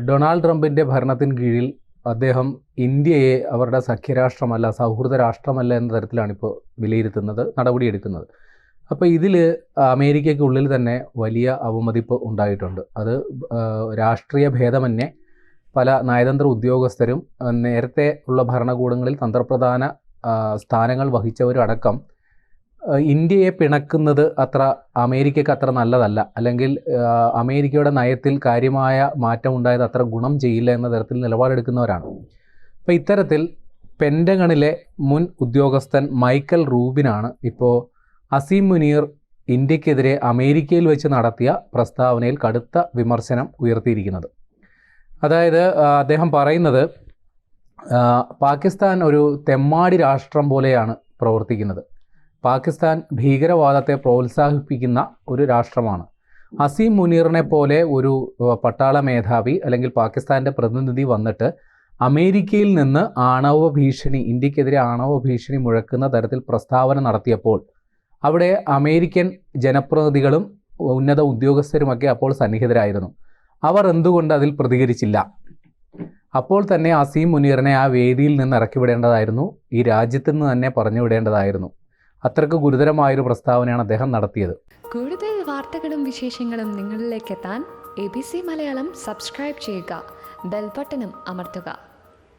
Donald ട്രംപിൻ്റെ ഭരണത്തിന് കീഴിൽ അദ്ദേഹം ഇന്ത്യയെ അവരുടെ സഖ്യരാഷ്ട്രമല്ല, സൗഹൃദ രാഷ്ട്രമല്ല എന്ന തരത്തിലാണ് ഇപ്പോൾ വിലയിരുത്തുന്നത്, നടപടിയെടുക്കുന്നത്. അപ്പോൾ ഇതിൽ അമേരിക്കയ്ക്കുള്ളിൽ തന്നെ വലിയ അവമതിപ്പ് ഉണ്ടായിട്ടുണ്ട്. അത് രാഷ്ട്രീയ ഭേദമന്യേ പല നയതന്ത്ര ഉദ്യോഗസ്ഥരും നേരത്തെ ഉള്ള ഭരണകൂടങ്ങളിൽ തന്ത്രപ്രധാന സ്ഥാനങ്ങൾ വഹിച്ചവരും അടക്കം ഇന്ത്യയെ പിണക്കുന്നത് അമേരിക്കയ്ക്ക് അത്ര നല്ലതല്ല, അല്ലെങ്കിൽ അമേരിക്കയുടെ നയത്തിൽ കാര്യമായ മാറ്റം ഉണ്ടായത് അത്ര ഗുണം ചെയ്യില്ല എന്ന തരത്തിൽ നിലപാടെടുക്കുന്നവരാണ്. അപ്പോൾ ഇത്തരത്തിൽ പെൻറ്റഗണിലെ മുൻ ഉദ്യോഗസ്ഥൻ മൈക്കൽ റൂബിനാണ് ഇപ്പോൾ അസീം മുനീർ ഇന്ത്യക്കെതിരെ അമേരിക്കയിൽ വെച്ച് നടത്തിയ പ്രസ്താവനയിൽ കടുത്ത വിമർശനം ഉയർത്തിയിരിക്കുന്നത്. അതായത് അദ്ദേഹം പറയുന്നത് പാകിസ്ഥാൻ ഒരു തെമ്മാടി രാഷ്ട്രം പോലെയാണ് പ്രവർത്തിക്കുന്നത്. പാകിസ്ഥാൻ ഭീകരവാദത്തെ പ്രോത്സാഹിപ്പിക്കുന്ന ഒരു രാഷ്ട്രമാണ്. അസീം മുനീറിനെ പോലെ ഒരു പട്ടാള മേധാവി അല്ലെങ്കിൽ പാകിസ്ഥാൻ്റെ പ്രതിനിധി വന്നിട്ട് അമേരിക്കയിൽ നിന്ന് ഇന്ത്യക്കെതിരെ ആണവ ഭീഷണി മുഴക്കുന്ന തരത്തിൽ പ്രസ്താവന നടത്തിയപ്പോൾ അവിടെ അമേരിക്കൻ ജനപ്രതിനിധികളും ഉന്നത ഉദ്യോഗസ്ഥരുമൊക്കെ അപ്പോൾ സന്നിഹിതരായിരുന്നു. അവർ എന്തുകൊണ്ട് അതിൽ പ്രതികരിച്ചില്ല? അപ്പോൾ തന്നെ അസീം മുനീറിനെ ആ വേദിയിൽ നിന്ന് ഇറക്കിവിടേണ്ടതായിരുന്നു, ഈ രാജ്യത്ത് നിന്ന് തന്നെ പറഞ്ഞു വിടേണ്ടതായിരുന്നു. അത്രയ്ക്ക് ഗുരുതരമായൊരു പ്രസ്താവനയാണ് അദ്ദേഹം നടത്തിയത്. കൂടുതൽ വാർത്തകളും വിശേഷങ്ങളും നിങ്ങളിലേക്ക് എത്താൻ ABC മലയാളം സബ്സ്ക്രൈബ് ചെയ്യുക, ബെൽ ബട്ടണും അമർത്തുക.